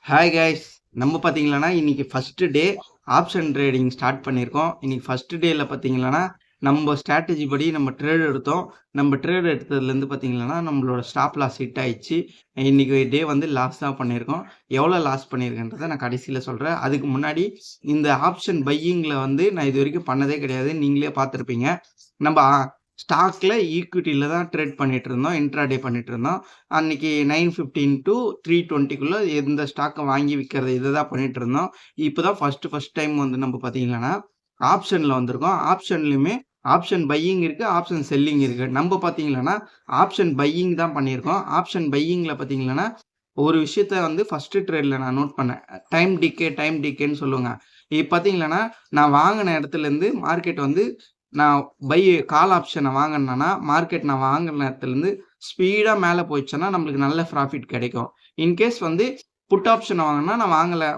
Hi guys. நம்ம பார்த்தீங்களான்னா, இன்னைக்கு first day option trading start பண்ணியிருக்கோம். இன்னைக்கு ஃபர்ஸ்ட் டேல பார்த்தீங்களான்னா, நம்ம ஸ்ட்ராட்டஜி படி நம்ம ட்ரேட் எடுத்தோம். நம்ம ட்ரேட் எடுத்ததுலேருந்து பார்த்தீங்களான்னா, நம்மளோட ஸ்டாப் லாஸ் ஹிட் ஆயிடுச்சு. இன்னைக்கு டே வந்து லாஸ் தான் பண்ணியிருக்கோம். எவ்வளோ லாஸ் பண்ணியிருக்கேன்றத நான் கடைசியில சொல்றேன். அதுக்கு முன்னாடி இந்த ஆப்ஷன் பையிங்ல வந்து நான் இதுவரைக்கும் பண்ணதே கிடையாது. நீங்களே பார்த்துருப்பீங்க. நம்ம ஸ்டாக்ல, ஈக்விட்டில தான் ட்ரேட் பண்ணிட்டு இருந்தோம். இன்ட்ராடே பண்ணிட்டு இருந்தோம். அன்னைக்கு 9:15 to 3:20க்குள்ள எந்த ஸ்டாக்க வாங்கி விற்கிறது இதை தான் பண்ணிட்டு இருந்தோம். இப்போதான் ஃபர்ஸ்ட் டைம் வந்து நம்ம பார்த்தீங்கன்னா ஆப்ஷன்ல வந்திருக்கோம். ஆப்ஷன்லயுமே ஆப்ஷன் பையிங் இருக்கு, ஆப்ஷன் செல்லிங் இருக்கு. நம்ம பார்த்தீங்கன்னா ஆப்ஷன் பையிங் தான் பண்ணியிருக்கோம். ஆப்ஷன் பையிங்ல பார்த்தீங்கன்னா ஒரு விஷயத்த வந்து ஃபர்ஸ்ட் ட்ரேட்ல நான் நோட் பண்ணேன். டைம் டிகேன்னு சொல்லுவாங்க. இப்போ பார்த்தீங்கன்னா நான் வாங்கின இடத்துல இருந்து மார்க்கெட் வந்து நான் கால் ஆப்ஷனை வாங்கினேன்னா மார்க்கெட் நான் வாங்கின இடத்துலேருந்து ஸ்பீடா மேல போயிடுச்சுன்னா, நம்மளுக்கு நல்ல ப்ராஃபிட் கிடைக்கும். இன்கேஸ் வந்து புட் ஆப்ஷன் வாங்குனா, நான்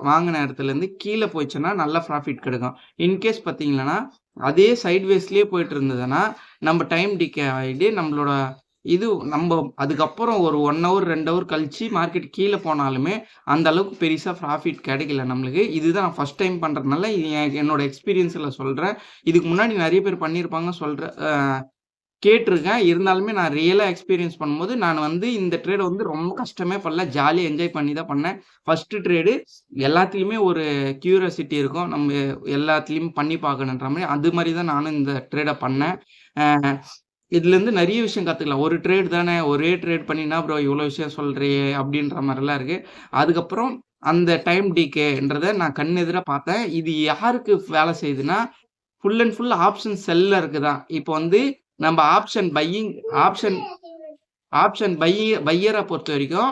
வாங்குன இடத்துலேருந்து கீழ போயிடுச்சுன்னா, நல்ல ப்ராஃபிட் கிடைக்கும். இன்கேஸ் பார்த்தீங்கன்னா, அதே சைட்வேஸ்லயே போயிட்டு இருந்ததுன்னா, நம்ம டைம் டிகே ஆயிட்டு நம்மளோட நம்ப அதுக்கப்புறம் ஒரு 1 ஹவர், 2 ஹவர் கழிச்சு மார்க்கெட் கீழ போனாலுமே, அந்த அளவுக்கு பெருசா ப்ராஃபிட் கிடைக்கல நம்மளுக்கு. இதுதான் நான் ஃபர்ஸ்ட் டைம் பண்றதுனால, இது என்னோட எக்ஸ்பீரியன்ஸ்ல சொல்றேன். இதுக்கு முன்னாடி நெறைய பேர் பண்ணியிருப்பாங்க சொல்றேன். கேட்டுருக்கேன். இருந்தாலுமே நான் ரியலா எக்ஸ்பீரியன்ஸ் பண்ணும்போது, நான் வந்து இந்த ட்ரேட வந்து ரொம்ப கஷ்டமே படல. ஜாலியா என்ஜாய் பண்ணி தான் பண்ணேன். ஃபர்ஸ்ட் ட்ரேடு எல்லாத்துலயுமே ஒரு கியூரியாசிட்டி இருக்கும். நம்ம எல்லாத்துலயும் பண்ணி பார்க்கணுன்ற மாரி, அது மாரி தான் நானும் இந்த ட்ரேட பண்ணேன். அ இதுலருந்து நெறைய விஷயம் கத்துக்கலாம். ஒரு ட்ரேட் தானே, ஒரே ட்ரேட் பண்ணி என்ன ப்ரோ இவ்ளோ விஷயம் சொல்றியே! அப்டின்ற மாரிலாம் இருக்கு. அதுக்கப்புறம் அந்த டைம் டிகேன்றத நான் கண்ணெதிரா பார்த்தேன். இது யாருக்கு வேலை செய்யுதுன்னா, ஃபுல் அண்ட் ஃபுல் ஆப்ஷன் செல்லருக்கு தான். இப்போ வந்து நம்ம ஆப்ஷன் ஆப்ஷன் பையர பொறுத்தவரைக்கும்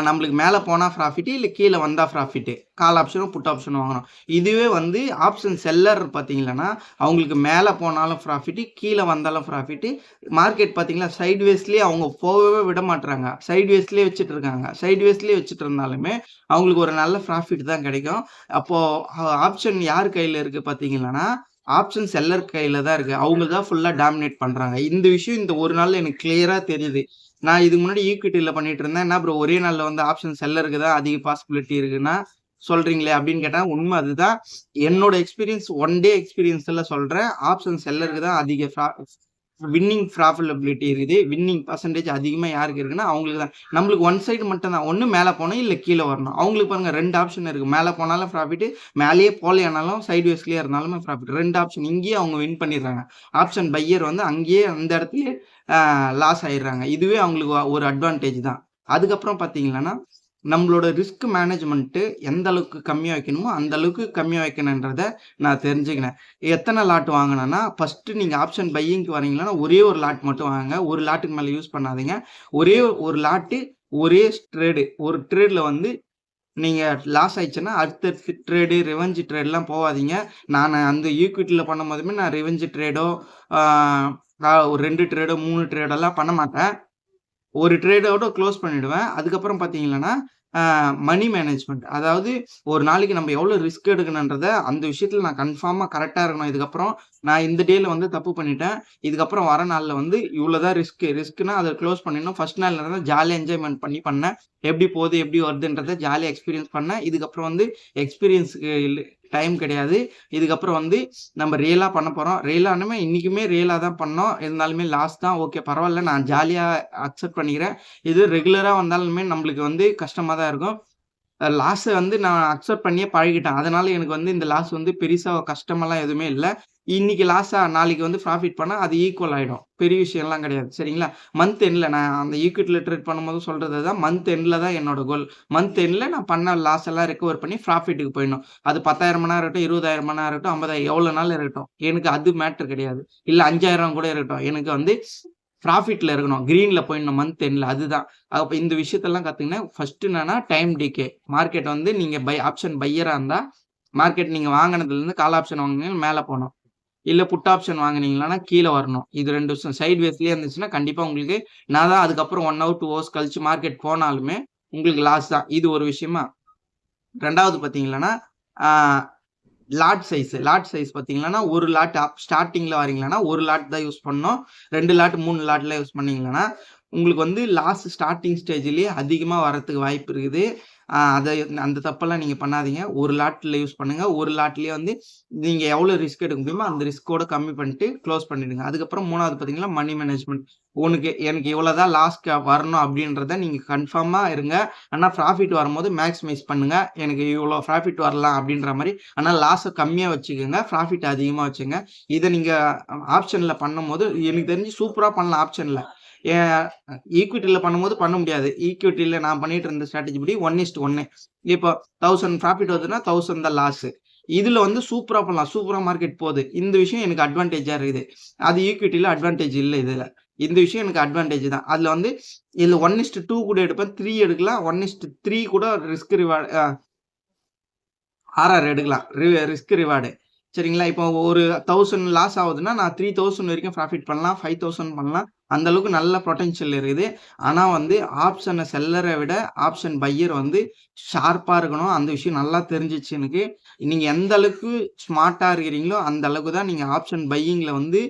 நம்மளுக்கு மேல போனா ப்ராஃபிட் இல்ல கீழ வந்தா ப்ராஃபிட். கால் ஆப்ஷனும், புட் ஆப்ஷனும் வாங்கணும். இதுவே வந்து ஆப்ஷன் செல்லர் பார்த்தீங்கன்னா, அவங்களுக்கு மேல போனாலும் ப்ராஃபிட், கீழ வந்தாலும் ப்ராஃபிட். மார்க்கெட் பார்த்தீங்களா, சைட்வேஸ்லயே அவங்க போகவே விட மாட்றாங்க. சைட்வேஸ்லயே வச்சுட்டு இருக்காங்க. சைட்வேஸ்லயே வச்சுட்டு இருந்தாலுமே, அவங்களுக்கு ஒரு நல்ல ப்ராஃபிட் தான் கிடைக்கும். அப்போ ஆப்ஷன் யார் கையில இருக்கு பார்த்தீங்கன்னா, ஆப்ஷன் செல்லர் கையில தான் இருக்கு. அவங்க தான் ஃபுல்லா டாமினேட் பண்றாங்க. இந்த விஷயம் இந்த ஒரு நாள்ல எனக்கு கிளியரா தெரியுது. நான் இதுக்கு முன்னாடி ஈக்விட்டில பண்ணிட்டு இருந்தேன். என்ன ப்ரோ ஒரே நாள்ல வந்து ஆப்ஷன் செல்லருக்கு தான் அதிக பாசிபிலிட்டி இருக்குன்னா சொல்றீங்களே அப்படின்னு கேட்டா, உண்மை அதுதான். என்னோட எக்ஸ்பீரியன்ஸ் 1 டே எக்ஸ்பீரியன்ஸ்ல சொல்றேன். ஆப்ஷன் செல்லருக்கு தான் அதிக வின்னிங் ப்ராபபிலிட்டி இருக்குது. வின்னிங் பெர்சன்டேஜ் அதிகமா யாருக்கு இருக்குன்னா, அவங்களுக்கு தான். நம்மளுக்கு ஒன் சைடு மட்டும் தான். ஒண்ணு மேல போணும், இல்ல கீழ வரணும். அவங்களுக்கு பாருங்க 2 ஆப்ஷன் இருக்கு. மேல போனாலும் ப்ராஃபிட், மேலேயே போலயானாலும் சைட்வேஸ்லயே இருந்தாலுமே ப்ராஃபிட். 2 ஆப்ஷன் இங்கேயே அவங்க வின் பண்ணிடுறாங்க. ஆப்ஷன் பையர் வந்து அங்கேயே அந்த இடத்துலயே லாஸ் ஆயிடுறாங்க. இதுவே அவங்களுக்கு ஒரு அட்வான்டேஜ் தான். அதுக்கப்புறம் பார்த்தீங்கன்னா, நம்மளோட ரிஸ்க் மேனேஜ்மென்ட் எந்த அளவுக்கு கம்மியா வைக்கணுமோ, அந்த அளவுக்கு கம்மியா வைக்கணுன்றத நான் தெரிஞ்சுக்கினேன். எத்தன லாட் வாங்குனேன்னா, ஃபர்ஸ்ட் நீங்க ஆப்ஷன் பையிங்க்கு வரீங்கன்னா, ஒரே ஒரு லாட் மட்டும் வாங்குங்க. ஒரு லாட்டுக்கு மேல யூஸ் பண்ணாதீங்க. ஒரே ஒரு லாட்டு, ஒரே ட்ரேடு. ஒரு ட்ரேட்ல வந்து நீங்க லாஸ் ஆயிடுச்சுன்னா, அடுத்த ட்ரேடு, ரிவெஞ்ச் ட்ரேட்லாம் போவாதீங்க. நானு அந்த ஈக்விட்டில பண்ணும்போதுமே நான் ரிவெஞ்ச் ட்ரேடோ, ஆ ஒரு 2 ட்ரேடோ, 3 ட்ரேடோலாம் பண்ண மாட்டேன். ஒரு ட்ரேடோட க்ளோஸ் பண்ணிடுவேன். அதுக்கப்புறம் பார்த்தீங்கன்னா, மணி மேனேஜ்மென்ட். அதாவது ஒரு நாளைக்கு நம்ம எவ்வளோ ரிஸ்க் எடுக்கணுன்றத அந்த விஷயத்துல நான் கன்ஃபார்மா கரெக்ட்டா இருக்கணும். இதுக்கப்புறம் நான் இந்த டேல வந்து தப்பு பண்ணிட்டேன். இதுக்கப்புறம் வர நாள்ல வந்து இவ்வளோ தான் ரிஸ்க்னா அத க்ளோஸ் பண்ணிடணும். ஃபர்ஸ்ட் நாள்ல இருந்தா ஜாலியா என்ஜாய்மென்ட் பண்ணேன். எப்படி போகுது, எப்படி வருதுன்றத ஜாலியா எக்ஸ்பீரியன்ஸ் பண்ணேன். இதுக்கப்புறம் வந்து எக்ஸ்பீரியன்ஸ்க்கு டைம் கிடையாது. இதுக்கப்புறம் வந்து நம்ம ரியலா பண்ண போறோம். ரியலானுமே இன்னைக்குமே ரியலா தான் பண்ணோம். இருந்தாலுமே லாஸ் தான். ஓகே பரவால்ல. நான் ஜாலியா அக்செப்ட் பண்ணிக்கிறேன். இது ரெகுலரா வந்தாலுமே நம்மளுக்கு வந்து கஷ்டமா தான் இருக்கும். லாஸ வந்து நான் அக்செப்ட் பண்ணியே பழகிட்டேன். அதனால எனக்கு வந்து இந்த லாஸ் வந்து பெரிசா கஷ்டமெல்லாம் எதுவுமே இல்ல. இன்னைக்கு லாஸா நாளைக்கு வந்து ப்ராஃபிட் பண்ணா அது ஈக்குவல் ஆயிடும். பெரிய விஷயம்லாம் கிடையாது. சரிங்களா? மந்த் எண்ட்ல நான் அந்த ஈக்விட்டில ட்ரேட் பண்ணும்போது சொல்றது தான். மந்த் எண்ட்ல தான் என்னோட கோல். மந்த் எண்ட்ல நான் பண்ண லாஸ் எல்லாம் ரெக்கவர் பண்ணி ப்ராஃபிட்க்கு போயிடணும். அது 10,000 மணி நேரம் இருக்கட்டும், 20,000 மணி நேரம் இருக்கட்டும், 50,000 எவ்வளோ நாள் இருக்கட்டும். எனக்கு அது மேட்டர் கிடையாது. இல்ல 5,000 கூட இருக்கட்டும். எனக்கு வந்து ப்ராஃபிட்ல இருக்கணும். கிரீன்ல போயிடணும் மந்த் எண்ட்ல அதுதான். அப்ப இந்த விஷயத்தெல்லாம் கத்துக்கினேன். ஃபர்ஸ்ட் என்னன்னா டைம் டிகே. மார்க்கெட் வந்து நீங்க ஆப்ஷன் பையரா இருந்தா, மார்க்கெட் நீங்க வாங்குனதுலருந்து கால் ஆப்ஷன் வாங்குனீங்கன்னா மேல போணும். இல்ல புட் ஆப்ஷன் வாங்குனீங்களான்னா கீழ வரணும். இது 2 விஷயம் சைட் வேஸ்லயே இருந்துச்சுன்னா, கண்டிப்பா உங்களுக்கு நான் தான் அதுக்கப்புறம் 1 ஹவர், 2 ஹவர்ஸ் கழிச்சு மார்க்கெட் போனாலுமே உங்களுக்கு லாஸ் தான். இது ஒரு விஷயமா. 2வது பார்த்தீங்கன்னா, ஆ லாட் சைஸ் பார்த்தீங்கன்னா, 1 லாட் ஸ்டார்ட்டிங்ல வரீங்களான்னா, 1 லாட் தான் யூஸ் பண்ணணும். 2 லாட், 3 லாட்லாம் யூஸ் பண்ணீங்கன்னா, உங்களுக்கு வந்து லாஸ் ஸ்டார்ட்டிங் ஸ்டேஜ்லயே அதிகமா வரதுக்கு வாய்ப்பு இருக்குது. அந்த தப்பெல்லாம் நீங்க பண்ணாதீங்க. ஒரு லாட்ல யூஸ் பண்ணுங்க. ஒரு லாட்லயே வந்து நீங்க எவ்வளோ ரிஸ்க் எடுக்க முடியுமோ, அந்த ரிஸ்க்கோட கம்மி பண்ணிட்டு குளோஸ் பண்ணிடுங்க. அதுக்கப்புறம் 3வது பார்த்தீங்கன்னா, மனி மேனேஜ்மென்ட். எனக்கு இவ்வளோ தான் லாஸ் வரணும் அப்படின்றத நீங்க கன்ஃபார்மா இருங்க. ஆனா ப்ராஃபிட் வரும்போது மேக்ஸிமைஸ் பண்ணுங்க. எனக்கு இவ்வளோ ப்ராஃபிட் வரலாம் அப்படின்ற மாரி. ஆனா லாஸ கம்மியா வச்சுக்கங்க. ப்ராஃபிட் அதிகமா வச்சுங்க. இத நீங்க ஆப்ஷன்ல பண்ணும்போது எனக்கு தெரிஞ்சு சூப்பரா பண்ணலாம் ஆப்ஷன்ல. ஏ ஈக்விட்டில பண்ணும்போது பண்ண முடியாது. ஈக்விட்டில நான் பண்ணிட்டு இருந்த ஸ்ட்ராட்டஜி படி 1:1. இப்போ 1000 ப்ராஃபிட் வருதுன்னா 1000 தான் லாஸ். இதுல வந்து சூப்பரா பண்ணலாம். சூப்பரா மார்க்கெட் போகுது. இந்த விஷயம் எனக்கு அட்வான்டேஜா இருக்குது. அது ஈக்விட்டில அட்வான்டேஜ் இல்ல இதுல. இந்த விஷயம் எனக்கு அட்வான்டேஜ் தான். அதுல வந்து இதுல 1:2 கூட எடுப்பேன். 3 எடுக்கலாம். 1:3 கூட ரிஸ்க் ரிவார்ட் ஆர்ஆர் எடுக்கலாம். Risk reward. சரிங்களா? இப்போ ஒரு 1000 லாஸ் ஆவுதுன்னா, நான் 3000 வரைக்கும் ப்ராஃபிட் பண்ணலாம். 5000 பண்ணலாம். அந்த அளவுக்கு நல்ல பொட்டன்ஷியல் இருக்குது. ஆனா வந்து ஆப்ஷன செல்லர விட ஆப்ஷன் பையர் வந்து ஷார்ப்பா இருக்கணும். அந்த விஷயம் நல்லா தெரிஞ்சுச்சு எனக்கு. நீங்க எந்த அளவுக்கு ஸ்மார்ட்டா இருக்கிறீங்களோ, அந்த அளவுக்கு தான் நீங்க ஆப்ஷன் பையிங்ல வந்து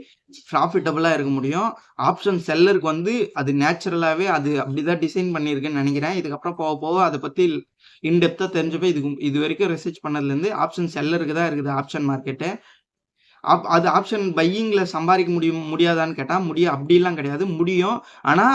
ப்ராஃபிட்டபிளா இருக்க முடியும். ஆப்ஷன் செல்லருக்கு வந்து அது நேச்சுரலாவே அது அப்படிதான் டிசைன் பண்ணியிருக்குன்னு நெனைக்கிறேன். இதுக்கப்புறம் போக போக அத பத்தி இன் டெப்த்தா தெரிஞ்சுப்பேன். இதுவரைக்கும் ரிசர்ச் பண்ணதுலேருந்து ஆப்ஷன் செல்லருக்கு தான் இருக்குது ஆப்ஷன் மார்க்கெட்டு. அது ஆப்ஷன் பையிங்ல சம்பாரிக்க முடியாதான்னு கேட்டா, அப்படிலாம் கிடையாது. முடியும். ஆனா,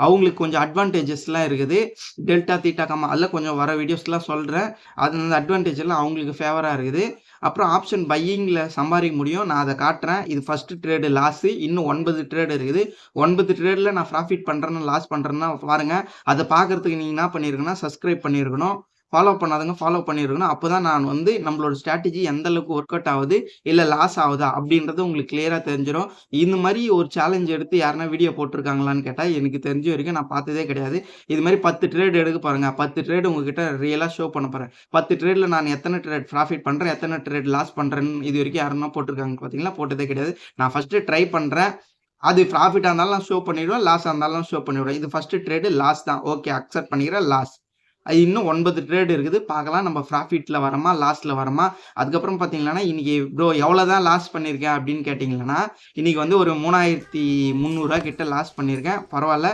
அவங்களுக்கு கொஞ்சம் அட்வான்டேஜஸ்லாம் இருக்குது. டெல்டா, தீட்டா, கம்மா அதெல்லாம் கொஞ்சம் வர வீடியோஸ்லாம் சொல்றேன். அந்த அட்வான்டேஜ் எல்லாம் அவங்களுக்கு ஃபேவரா இருக்குது. அப்புறம் ஆப்ஷன் பையிங்ல சம்பாரிக்க முடியும். நான் அத காட்டுறேன். இது ஃபர்ஸ்ட் ட்ரேடு லாஸு. இன்னும் 9 ட்ரேடு இருக்குது. 9 ட்ரேட்ல நான் ப்ராஃபிட் பண்றேன்னா, லாஸ் பண்றேன்னா பாருங்க. அத பார்க்கறதுக்கு நீங்க என்ன பண்ணியிருக்கணும்னா, சப்ஸ்கிரைப் பண்ணியிருக்கணும். ஃபாலோ பண்ணாதவங்க ஃபாலோ பண்ணியிருக்கணும். அப்பதான் நான் வந்து நம்மளோட ஸ்ட்ராட்டஜி எந்த அளவுக்கு ஒர்க் அவுட் ஆகுது, இல்ல லாஸ் ஆகுதா அப்படின்றது உங்களுக்கு கிளியரா தெரிஞ்சிரும். இந்த மாரி ஒரு சேலஞ்ச் எடுத்து யாருனா வீடியோ போட்டுருக்காங்களான்னு கேட்டா, எனக்கு தெரிஞ்ச வரைக்கும் நான் பார்த்ததே கிடையாது. இது மாரி 10 ட்ரேட் எடுக்க பாருங்க. 10 ட்ரேட் உங்ககிட்ட ரியலா ஷோ பண்ண போறேன். 10 ட்ரேட்ல நான் எத்தன ட்ரேட் ப்ராஃபிட் பண்றேன், எத்தன ட்ரேட் லாஸ் பண்றேன்னு இதுவரைக்கும் யாருன்னா போட்டுருக்காங்க பார்த்தீங்களா? போட்டதே கிடையாது. நான் ஃபர்ஸ்ட் ட்ரை பண்றேன். அது ப்ராஃபிட்டா இருந்தாலும் நான் ஷோ பண்ணிடுவேன். லாஸா இருந்தாலும் ஷோ பண்ணிவிடுவேன். இது ஃபர்ஸ்ட் ட்ரேடு லாஸ் தான். ஓகே அக்செப்ட் பண்ணிக்கிறேன் லாஸ். இன்னும் 9 ட்ரேட் இருக்குது. பார்க்கலாம் நம்ம ப்ராஃபிட்ல வரோமா, லாஸ்ல வரோமா. அதுக்கப்புறம் பார்த்தீங்கன்னா, இன்னைக்கு ப்ரோ எவ்வளோ தான் லாஸ் பண்ணியிருக்கேன் அப்படின்னு கேட்டீங்கன்னா, இன்னைக்கு வந்து ஒரு 3300 கிட்ட லாஸ் பண்ணியிருக்கேன். பரவால்ல.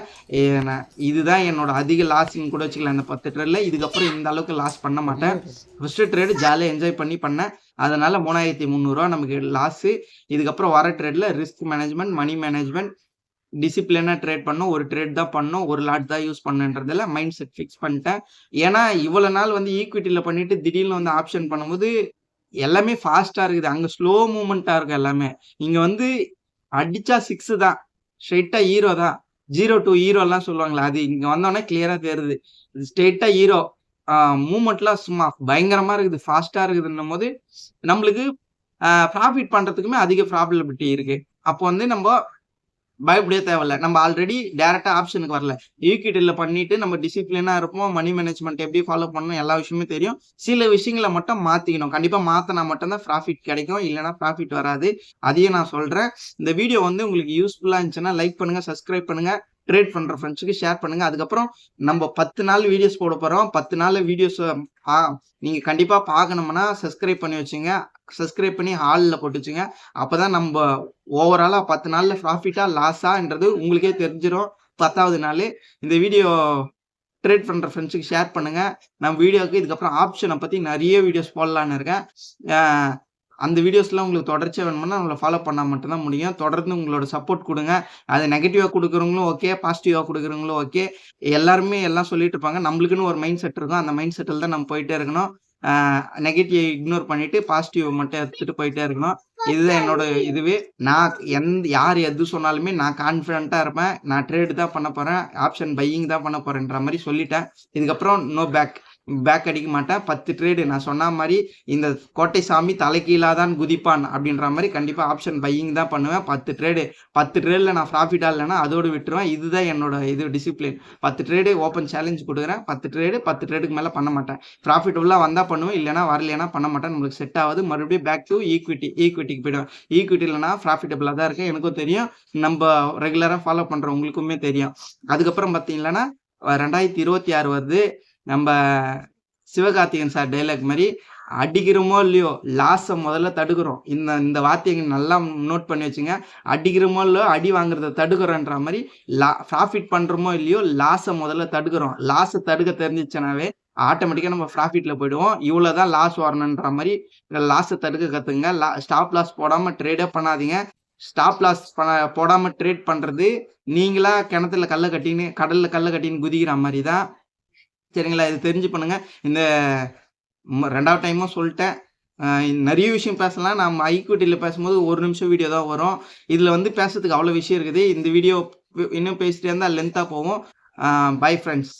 இதுதான் என்னோட அதிக லாஸ்ன்னு கூட வச்சுக்கலாம் இந்த 10 ட்ரேட்ல. இதுக்கப்புறம் இந்த அளவுக்கு லாஸ் பண்ண மாட்டேன். ஃபர்ஸ்ட் ட்ரேடு ஜாலியா என்ஜாய் பண்ணேன். அதனால 3300 நமக்கு லாஸு. இதுக்கப்புறம் வர ட்ரேட்ல ரிஸ்க் மேனேஜ்மென்ட், மனி மேனேஜ்மென்ட் டிசிப்ளினா ட்ரேட் பண்ணணும். ஒரு ட்ரேட் தான் பண்ணணும். ஒரு லாட் தான் யூஸ் பண்ணணுன்றதுல மைண்ட் செட் ஃபிக்ஸ் பண்ணிட்டேன். ஏன்னா, இவ்வளவு நாள் வந்து ஈக்விட்டில பண்ணிட்டு திடீர்னு வந்து ஆப்ஷன் பண்ணும்போது, எல்லாமே ஃபாஸ்ட்டா இருக்குது. அங்க ஸ்லோ மூவ்மெண்ட்டா இருக்கும் எல்லாமே. இங்க வந்து அடிச்சா 6 தான். ஸ்ட்ரெயிட்டா ஹீரோ தான். 0 டூ ஹீரோலாம் சொல்லுவாங்கல்ல, அது இங்க வந்தோனே கிளியரா தெரியுது. ஸ்ட்ரெயிட்டா ஹீரோ. மூவ்மெண்ட்லாம் சும்மா பயங்கரமா இருக்குது. ஃபாஸ்ட்டா இருக்குதுன்னும்போது, நம்மளுக்கு ப்ராஃபிட் பண்றதுக்குமே அதிக ப்ராபபிலிட்டி இருக்கு. அப்போ வந்து நம்ப பயப்படவே தேவையில்ல. நம்ம ஆல்ரெடி டைரக்ட்டா ஆப்ஷனுக்கு வரல. ஈக்விட்டில பண்ணிட்டு நம்ம டிசிப்ளினா இருப்போம். மனி மேனேஜ்மென்ட் எப்படி ஃபாலோ பண்ணணும் எல்லா விஷயமும் தெரியும். சில விஷயங்கள மட்டும் மாத்திக்கணும். கண்டிப்பா மாத்துனா மட்டும் தான் ப்ராஃபிட் கிடைக்கும். இல்லன்னா ப்ராஃபிட் வராது. அதையும் நான் சொல்றேன். இந்த வீடியோ வந்து உங்களுக்கு யூஸ்ஃபுல்லா இருந்துச்சுன்னா லைக் பண்ணுங்க, சப்ஸ்கிரைப் பண்ணுங்க. ட்ரேட் பண்ற ஃப்ரெண்ட்ஸ்க்கு ஷேர் பண்ணுங்க. அதுக்கப்புறம் நம்ம 10 நாள் வீடியோஸ் போட போறோம். 10 நாள் வீடியோஸ் நீங்க கண்டிப்பா பார்க்கணும்னா சப்ஸ்கிரைப் பண்ணி வச்சுங்க. சப்ஸ்கிரைப் பண்ணி ஆல்ல போட்டு வச்சுங்க. அப்பதான் நம்ப ஓவராலா 10 நாள்ல ப்ராஃபிட்டா, லாஸான்றது உங்களுக்கே தெரிஞ்சிரும். 10வது நாளு. இந்த வீடியோ ட்ரேட் பண்ற ஃப்ரெண்ட்ஸ்க்கு ஷேர் பண்ணுங்க. நம்ம வீடியோக்கு இதுக்கப்புறம் ஆப்ஷன பத்தி நெறைய வீடியோஸ் போடலான்னு இருக்கேன். அ அந்த வீடியோஸ்லாம் உங்களுக்கு தொடர்ச்சியா வேணும்னா நம்மள ஃபாலோ பண்ணா மட்டும் தான் முடியும். தொடர்ந்து உங்களோட சப்போர்ட் குடுங்க. அது நெகட்டிவா குடுக்குறவங்களும் ஓகே, பாசிட்டிவா குடுக்குறவங்களும் ஓகே. எல்லாருமே எல்லாம் சொல்லிட்டு இருப்பாங்க. நம்மளுக்குன்னு ஒரு மைண்ட் செட் இருக்கும். அந்த மைண்ட் செட்ல தான் நம்ம போயிட்டே இருக்கணும். ஆ நெகட்டிவ் இக்னோர் பண்ணிட்டு பாசிட்டிவ் மட்டும் எடுத்துட்டு போயிட்டே இருக்கணும். இதுதான் என்னோட இதுவே. நான் யார் எது சொன்னாலுமே நான் கான்ஃபிடென்ட்டா இருப்பேன். நான் ட்ரேட் தான் பண்ண போறேன். ஆப்ஷன் பையிங் தான் பண்ண போறேன்ற மாரி சொல்லிட்டேன். இதுக்கப்புறம் நோ பேக் அடிக்க மாட்டேன். 10 ட்ரேடு நான் சொன்ன மாரி இந்த கோட்டை சாமி தலைகீழா தான் குதிப்பான் அப்படின்ற மாரி கண்டிப்பா ஆப்ஷன் பையிங் தான் பண்ணுவேன். 10 ட்ரேட்ல நான் ப்ராஃபிட்டா இல்லன்னா அதோட விட்டுருவேன். இதுதான் என்னோட டிசிப்ளின். 10 ட்ரேடு ஓப்பன் சேலஞ்ச் குடுக்குறேன். 10 ட்ரேடுக்கு மேல பண்ண மாட்டேன். ப்ராஃபிட்டபுளா வந்தா பண்ணுவேன். இல்லன்னா வரலைன்னா பண்ண மாட்டேன். நம்மளுக்கு செட் ஆவாது. மறுபடியும் பேக் டூ ஈக்விட்டிக்கு போயிடுவேன். ஈக்விட்டில நான் ப்ராஃபிட்டபுளா தான் இருக்கேன். எனக்கும் தெரியும். நம்ப ரெகுலரா ஃபாலோ பண்றவங்களுக்குமே தெரியும். அதுக்கப்புறம் பார்த்தீங்கன்னா 2026 வருது. நம்ப சிவகார்த்திகேயன் சார் டயலாக் மாரி அடிக்கிறோமோ இல்லையோ லாஸ முதல்ல தடுக்குறோம். இந்த இந்த வார்த்தைய நல்லா நோட் பண்ணி வச்சுங்க. அடிக்கிறோமோ இல்லையோ அடி வாங்குறத தடுக்குறோன்ற மாரி ப்ராஃபிட் பண்றோமோ இல்லையோ லாஸ முதல்ல தடுக்குறோம். லாஸ தடுக்க தெரிஞ்சுச்சுனாவே ஆட்டோமேட்டிக்கா நம்ம ப்ராஃபிட்ல போயிடுவோம். இவ்வளோ தான் லாஸ் வரணுன்ற மாரி லாஸ தடுக்க கத்துக்கங்க. ஸ்டாப் லாஸ் போடாம ட்ரேடே பண்ணாதீங்க. ஸ்டாப் லாஸ் போடாம ட்ரேட் பண்றது நீங்களா கிணத்துல கல்ல கட்டின்னு கடல்ல கல்ல கட்டின்னு குதிக்கிற மாரி தான். சரிங்களா? இது தெரிஞ்சு பண்ணுங்க. இந்த 2வது டைமும் சொல்ட்டேன். நெறைய விஷயம் பேசலாம். நம்ம ஐக்யூட்டில பேசும்போது 1 நிமிஷம் வீடியோ தான் வரும். இதுல வந்து பேசுறதுக்கு அவ்வளோ விஷயம் இருக்குது. இந்த வீடியோ இன்னும் பேசிட்டே இருந்தா லென்த்தா போகும். Bye friends.